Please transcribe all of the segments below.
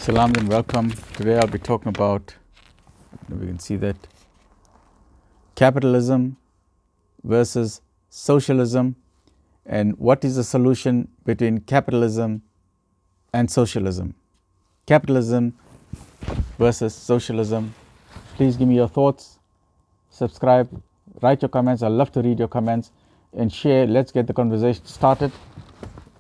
Salam and welcome. Today I'll be talking about, we can see that, capitalism versus socialism, and what is the solution between capitalism and socialism. Capitalism versus socialism. Please give me your thoughts, subscribe, write your comments. I'd love to read your comments and share. Let's get the conversation started.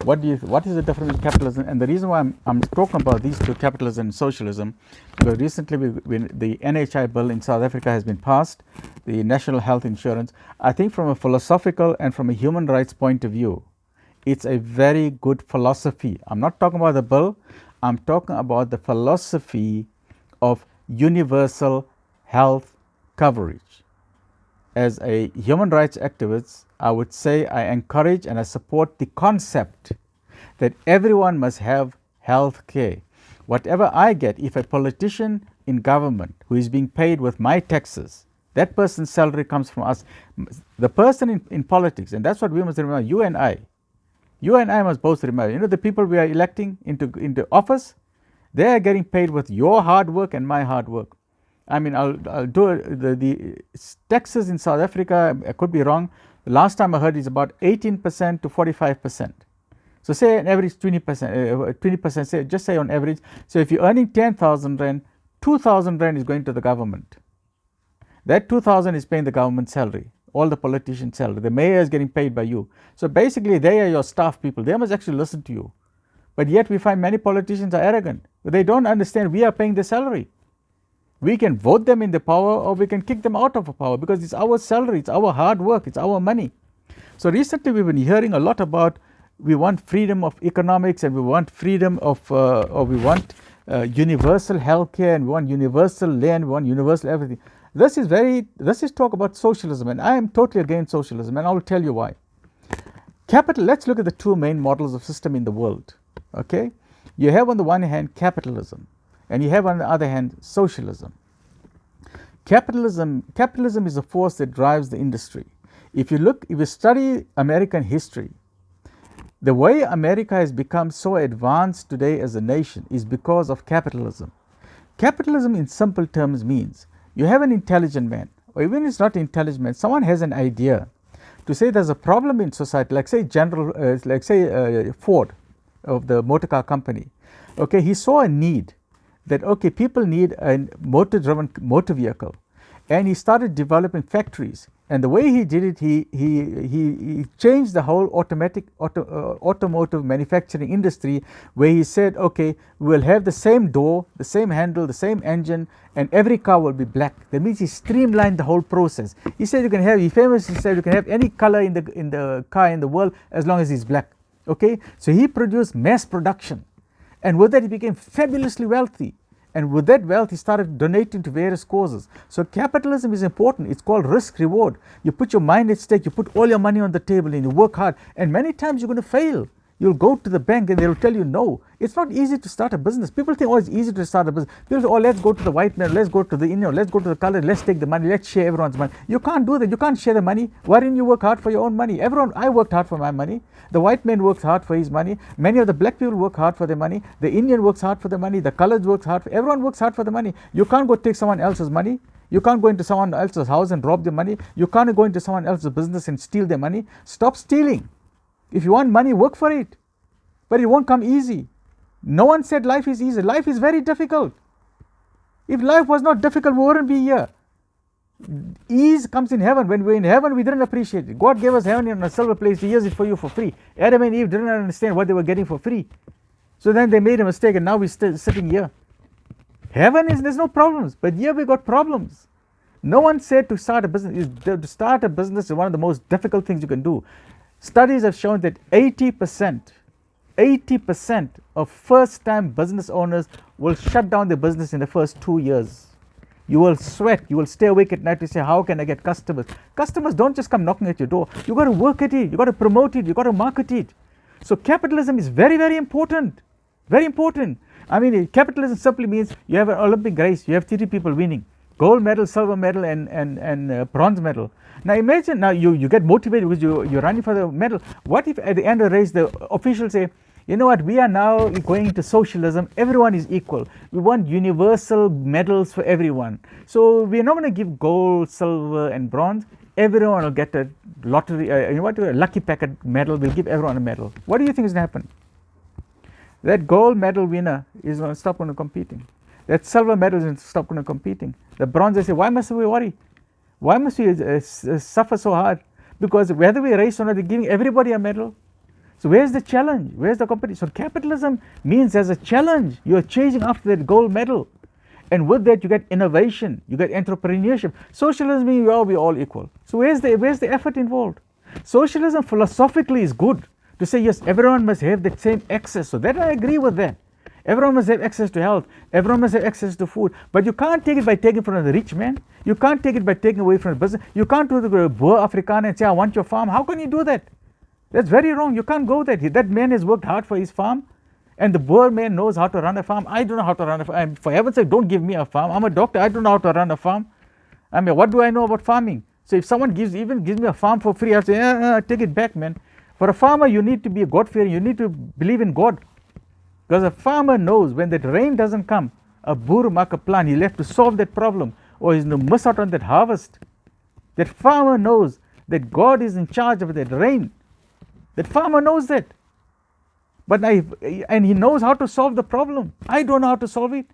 What is the difference between capitalism? And the reason why I'm talking about these two, capitalism and socialism, because recently the NHI bill in South Africa has been passed, the National Health Insurance. I think from a philosophical and from a human rights point of view, it's a very good philosophy. I'm not talking about the bill, I'm talking about the philosophy of universal health coverage. As a human rights activist, I would say I encourage and I support the concept that everyone must have health care. Whatever I get, if a politician in government who is being paid with my taxes, that person's salary comes from us. The person in politics, and that's what we must remember, you and I must both remember, the people we are electing into office, they are getting paid with your hard work and my hard work. I mean, I'll do the taxes in South Africa, I could be wrong. The last time I heard is about 18% to 45%. So say an average 20%, say, just say on average. So if you're earning 10,000 Rand, 2,000 Rand is going to the government. That 2,000 is paying the government salary, all the politicians' salary. The mayor is getting paid by you. So basically they are your staff people. They must actually listen to you. But yet we find many politicians are arrogant. They don't understand we are paying the salary. We can vote them in the power or we can kick them out of power because it's our salary, it's our hard work, it's our money. So recently we've been hearing a lot about we want freedom of economics and we want freedom of, or we want universal healthcare and we want universal land, we want universal everything. This is talk about socialism, and I am totally against socialism, and I will tell you why. Let's look at the two main models of system in the world. Okay, you have on the one hand capitalism, and you have on the other hand socialism. Capitalism is a force that drives the industry. If you study American history, the way America has become so advanced today as a nation is because of capitalism. Capitalism in simple terms means you have an intelligent man, or even if it's not intelligent man, someone has an idea to say there's a problem in society, like say Ford of the motor car company. Okay, he saw a need that people need a motor vehicle, and he started developing factories. And the way he did it, he changed the whole automotive manufacturing industry, where he said, okay, we'll have the same door, the same handle, the same engine, and every car will be black. That means he streamlined the whole process. He said he famously said you can have any color in the car in the world as long as it's black. Okay, so he produced mass production, and with that he became fabulously wealthy. And with that wealth, he started donating to various causes. So capitalism is important. It's called risk reward. You put your mind at stake, you put all your money on the table and you work hard. And many times you're going to fail. You'll go to the bank and they'll tell you no. It's not easy to start a business. People think, it's easy to start a business. People say, let's go to the white man, let's go to the Indian, let's go to the color, let's take the money, let's share everyone's money. You can't do that. You can't share the money. Why didn't you work hard for your own money? I worked hard for my money. The white man works hard for his money. Many of the black people work hard for their money. The Indian works hard for the money. The colored works hard. Everyone works hard for the money. You can't go take someone else's money. You can't go into someone else's house and rob their money. You can't go into someone else's business and steal their money. Stop stealing. If you want money, work for it. But it won't come easy. No one said life is easy. Life is very difficult. If life was not difficult, we wouldn't be here. Ease comes in heaven. When we're in heaven, we didn't appreciate it. God gave us heaven in a silver place. He gives it for you for free. Adam and Eve didn't understand what they were getting for free. So then they made a mistake, and now we're still sitting here. Heaven there's no problems, but here we got problems. No one said to start a business. To start a business is one of the most difficult things you can do. Studies have shown that 80% of first-time business owners will shut down their business in the first 2 years. You will sweat. You will stay awake at night to say, how can I get customers? Customers don't just come knocking at your door. You got to work at it. You got to promote it. You got to market it. So capitalism is very, very important. Very important. I mean, capitalism simply means you have an Olympic race. You have 30 people winning. Gold medal, silver medal, and bronze medal. Now imagine, you get motivated because you're running for the medal. What if at the end of the race the officials say, You know what? We are now going into socialism. Everyone is equal. We want universal medals for everyone. So we're not going to give gold, silver, and bronze. Everyone will get a lottery, a lucky packet medal. We'll give everyone a medal. What do you think is going to happen? That gold medal winner is going to stop competing. That silver medal is going to stop competing. The bronze, they say, why must we worry? Why must we suffer so hard? Because whether we race or not, they're giving everybody a medal. So where's the challenge? Where's the competition? So capitalism means there's a challenge. You're chasing after that gold medal. And with that, you get innovation, you get entrepreneurship. Socialism means we're all equal. So where's the effort involved? Socialism philosophically is good. To say, yes, everyone must have the same access. So that I agree with that. Everyone must have access to health. Everyone must have access to food. But you can't take it by taking from the rich man. You can't take it by taking away from the business. You can't do the Boer Afrikaner and say, I want your farm. How can you do that? That's very wrong. You can't go there. That man has worked hard for his farm. And the Boer man knows how to run a farm. I don't know how to run a farm. For heaven's sake, don't give me a farm. I'm a doctor. I don't know how to run a farm. I mean, what do I know about farming? So if someone gives me a farm for free, I say, take it back, man. For a farmer, you need to be a God-fearing. You need to believe in God. Because a farmer knows when that rain doesn't come, a boer maak 'n plan. He'll have to solve that problem or he's going to miss out on that harvest. That farmer knows that God is in charge of that rain. That farmer knows that. And he knows how to solve the problem. I don't know how to solve it.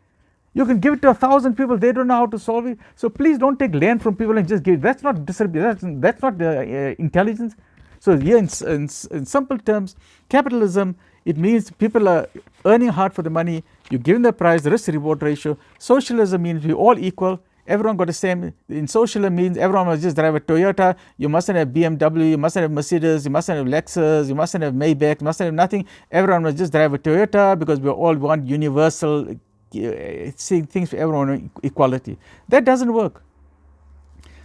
You can give it to 1,000 people, they don't know how to solve it. So please don't take land from people and just give it. That's not that's not intelligence. So here in simple terms, capitalism, it means people are earning hard for the money, you give them the price, the risk-reward ratio. Socialism means we're all equal, everyone got the same. In socialism means everyone must just drive a Toyota, you mustn't have BMW, you mustn't have Mercedes, you mustn't have Lexus, you mustn't have Maybach, you mustn't have nothing. Everyone must just drive a Toyota because we all want universal seeing things for everyone, equality. That doesn't work.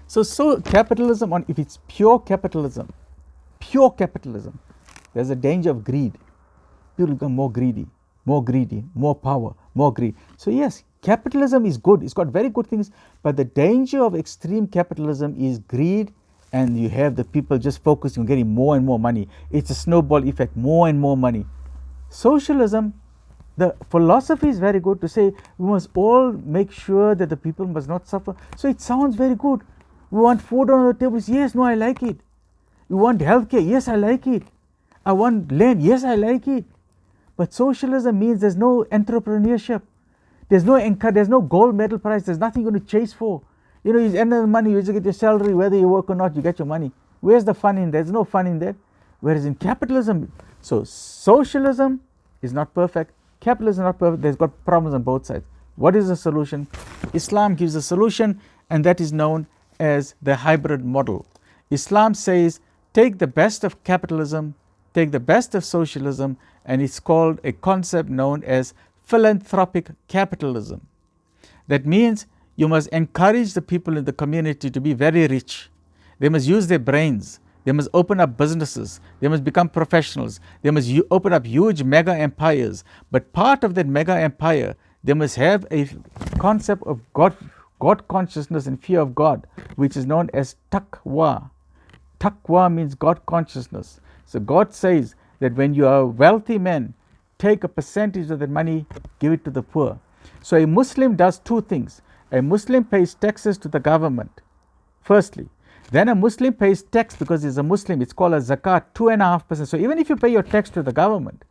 So capitalism, if it's pure capitalism, there's a danger of greed. People become more greedy, more power, more greed. So yes, capitalism is good. It's got very good things, but the danger of extreme capitalism is greed, and you have the people just focusing on getting more and more money. It's a snowball effect, more and more money. Socialism, the philosophy is very good to say we must all make sure that the people must not suffer. So it sounds very good. We want food on the tables. Yes, no, I like it. We want healthcare. Yes, I like it. I want land. Yes, I like it. But socialism means there's no entrepreneurship. There's no gold medal prize. There's nothing you're going to chase for. You end of the money, you just get your salary, whether you work or not, you get your money. Where's the fun in that? There's no fun in that. Whereas in capitalism, so socialism is not perfect. Capitalism is not perfect. There's got problems on both sides. What is the solution? Islam gives a solution, and that is known as the hybrid model. Islam says, take the best of capitalism, take the best of socialism, and it's called a concept known as philanthropic capitalism. That means you must encourage the people in the community to be very rich. They must use their brains. They must open up businesses. They must become professionals. They must open up huge mega empires. But part of that mega empire, they must have a concept of God consciousness and fear of God, which is known as taqwa. Taqwa means God consciousness. So God says that when you are a wealthy man, take a percentage of that money, give it to the poor. So a Muslim does two things. A Muslim pays taxes to the government, firstly. Then a Muslim pays tax because he's a Muslim. It's called a zakat, 2.5%. So even if you pay your tax to the government,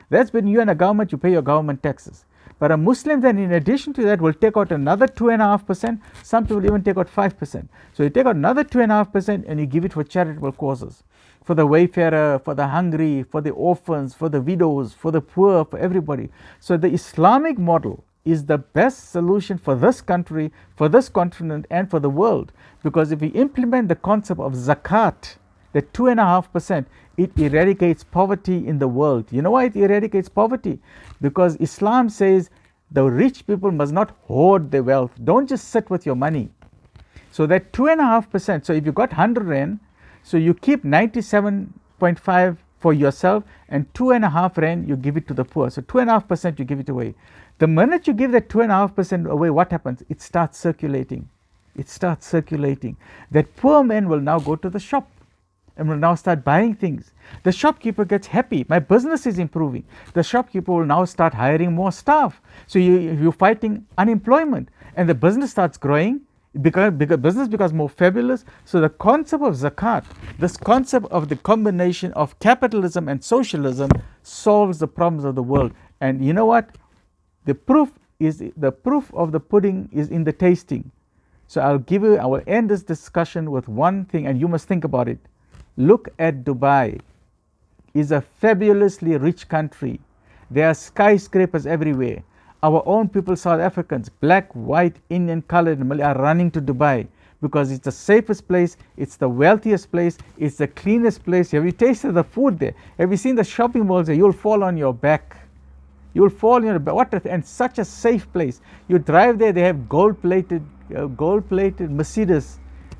that's when you and the government, you pay your government taxes. But a Muslim then, in addition to that, will take out another 2.5%. Some people even take out 5%. So you take out another 2.5% and you give it for charitable causes. For the wayfarer, for the hungry, for the orphans, for the widows, for the poor, for everybody. So the Islamic model is the best solution for this country, for this continent, and for the world. Because if we implement the concept of zakat, the 2.5%, it eradicates poverty in the world. You know why it eradicates poverty? Because Islam says the rich people must not hoard their wealth. Don't just sit with your money. So that 2.5%, so if you got 100 Rand, so you keep 97.5 for yourself, and 2.5 Rand you give it to the poor. So 2.5% you give it away. The minute you give that 2.5% away, what happens? It starts circulating. It starts circulating. That poor man will now go to the shop and will now start buying things. The shopkeeper gets happy. My business is improving. The shopkeeper will now start hiring more staff. So you're fighting unemployment, and the business starts growing. Business becomes more fabulous. So the concept of zakat, this concept of the combination of capitalism and socialism, solves the problems of the world. And you know what? The proof of the pudding is in the tasting. So I will end this discussion with one thing, and you must think about it. Look at Dubai. It's a fabulously rich country. There are skyscrapers everywhere. Our own people, South Africans, black, white, Indian, colored, Malay, are running to Dubai because it's the safest place, it's the wealthiest place, it's the cleanest place. Have you tasted the food there? Have you seen the shopping malls there? You'll fall on your back. You'll fall on your back. And such a safe place. You drive there, they have gold-plated Mercedes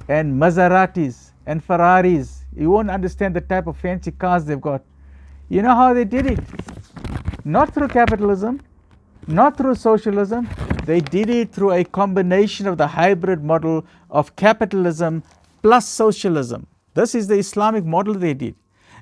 and Maseratis and Ferraris. You won't understand the type of fancy cars they've got. You know how they did it? Not through capitalism, not through socialism. They did it through a combination of the hybrid model of capitalism plus socialism. This is the Islamic model they did.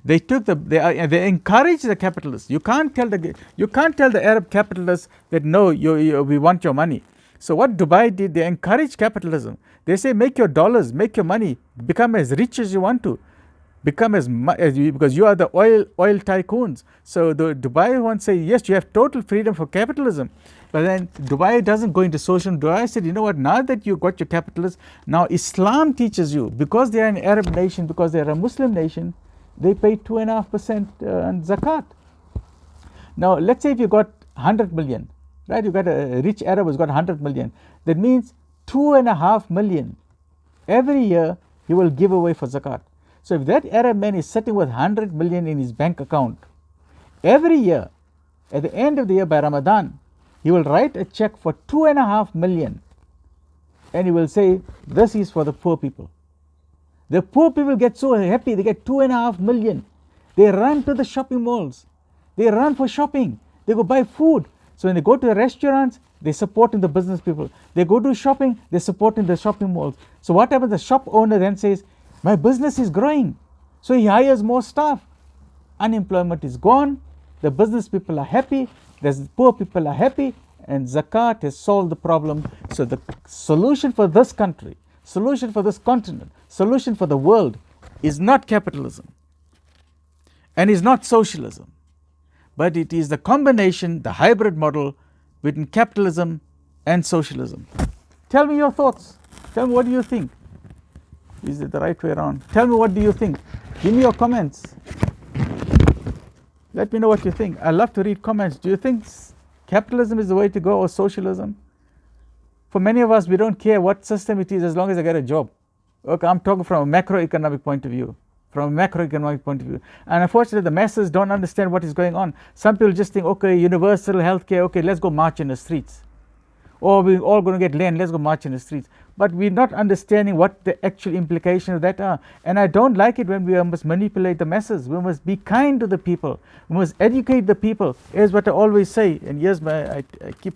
They they encouraged the capitalists. You can't tell the Arab capitalists that no, we want your money. So what Dubai did, they encouraged capitalism. They say make your dollars, make your money, become as rich as you want to. Because you are the oil tycoons. So the Dubai ones say, yes, you have total freedom for capitalism. But then Dubai doesn't go into socialism. Dubai said, you know what, now that you got your capitalists, now Islam teaches you, because they are an Arab nation, because they are a Muslim nation, they pay 2.5% on zakat. Now, let's say if you got 100 million, right? You got a rich Arab who's got 100 million. That means 2.5 million every year he will give away for zakat. So if that Arab man is sitting with 100 million in his bank account, every year, at the end of the year by Ramadan, he will write a check for 2.5 million, and he will say, this is for the poor people. The poor people get so happy, they get 2.5 million. They run to the shopping malls. They run for shopping. They go buy food. So when they go to the restaurants, they're supporting the business people. They go to shopping, they're supporting the shopping malls. So what happens? The shop owner then says, my business is growing. So he hires more staff. Unemployment is gone. The business people are happy. The poor people are happy. And zakat has solved the problem. So the solution for this country, solution for this continent, solution for the world is not capitalism and is not socialism, but it is the combination, the hybrid model between capitalism and socialism. Tell me your thoughts. Tell me, what do you think? Is it the right way around? Tell me, what do you think? Give me your comments. Let me know what you think. I love to read comments. Do you think capitalism is the way to go, or socialism? For many of us, we don't care what system it is as long as I get a job. Okay, I'm talking from a macroeconomic point of view. From a macroeconomic point of view. And unfortunately, the masses don't understand what is going on. Some people just think, okay, universal healthcare, okay, let's go march in the streets. Or we're all going to get land, let's go march in the streets. But we're not understanding what the actual implications of that are. And I don't like it when we must manipulate the masses. We must be kind to the people. We must educate the people. Here's what I always say, and here's I keep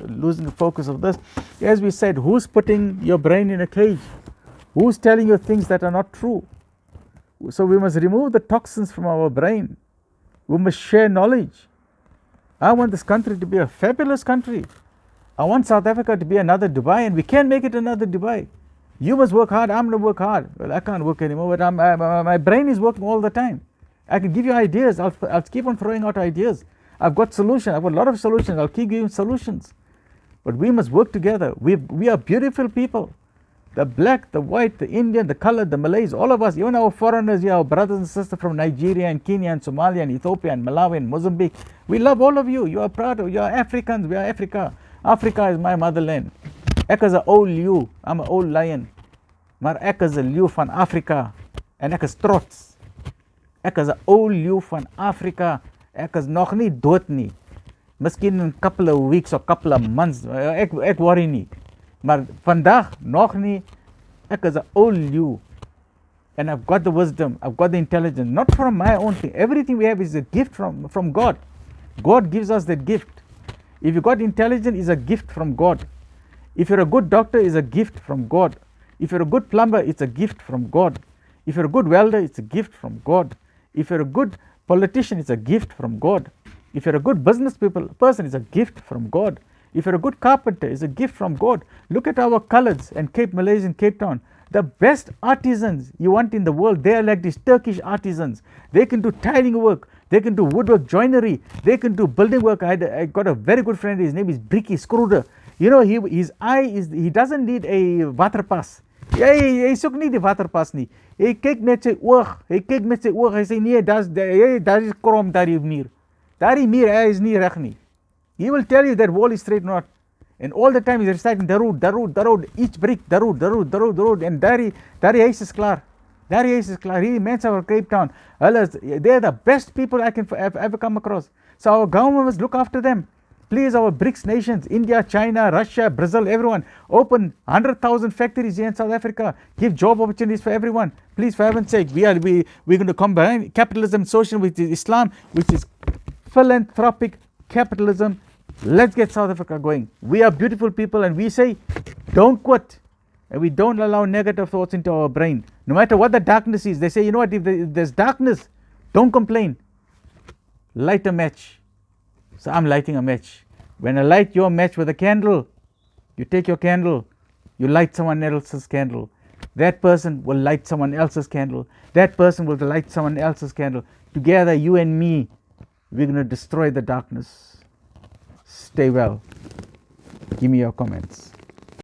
losing the focus of this. As we said, who's putting your brain in a cage? Who's telling you things that are not true? So we must remove the toxins from our brain. We must share knowledge. I want this country to be a fabulous country. I want South Africa to be another Dubai, and we can make it another Dubai. You must work hard, I'm going to work hard. Well, I can't work anymore, but my brain is working all the time. I can give you ideas. I'll keep on throwing out ideas. I've got solutions. I've got a lot of solutions. I'll keep giving solutions. But we must work together. We are beautiful people. The black, the white, the Indian, the colored, the Malays, all of us, even our foreigners, our brothers and sisters from Nigeria and Kenya and Somalia and Ethiopia and Malawi and Mozambique. We love all of you. You are proud of, you are Africans, we are Africa. Africa is my motherland. Ek is 'n ou leeu. I'm an old lion. Maar ek is 'n leeu van Afrika en ek is trots. Ek is 'n ou leeu van Afrika. Ek is nog nie dood nie. Miskien in a couple of weeks or couple of months. Ek worry nie. Maar vandag nog nie. Ek is 'n ou leeu. And I've got the wisdom, I've got the intelligence, not from my own thing. Everything we have is a gift from God. God gives us that gift. If you got intelligence, it's a gift from God. If you're a good doctor, it's a gift from God. If you're a good plumber, it's a gift from God. If you're a good welder, it's a gift from God. If you're a good politician, it's a gift from God. If you're a good business person, it's a gift from God. If you're a good carpenter, it's a gift from God. Look at our colours and Malaysia and Cape Town. The best artisans you want in the world, they are like these Turkish artisans. They can do tiling work, they can do woodwork, joinery, they can do building work. I got a very good friend, his name is Bricky Skroeder. You know, his eye is, he doesn't need a waterpas. Hy soek nie die waterpas nie. Hy kyk met sy oog. Hy kyk met sy oog. Hy sê nee, daar is krom daardie muur. Daardie muur is nie reg nie. He will tell you that wall is straight or not. And all the time he's reciting the road, each brick, the road. And daardie huis is klaar. Daardie huis is klaar. Hierdie mense van Cape Town, they're the best people I can ever come across. So our government must look after them. Please, our BRICS nations, India, China, Russia, Brazil, everyone, open 100,000 factories here in South Africa. Give job opportunities for everyone. Please, for heaven's sake, we're going to combine capitalism, socialism with Islam, which is philanthropic capitalism. Let's get South Africa going. We are beautiful people, and we say, don't quit. And we don't allow negative thoughts into our brain. No matter what the darkness is, they say, you know what, if there's darkness, don't complain. Light a match. So I'm lighting a match. When I light your match with a candle, you take your candle, you light someone else's candle. That person will light someone else's candle. That person will light someone else's candle. Together, you and me, we're going to destroy the darkness. Stay well. Give me your comments.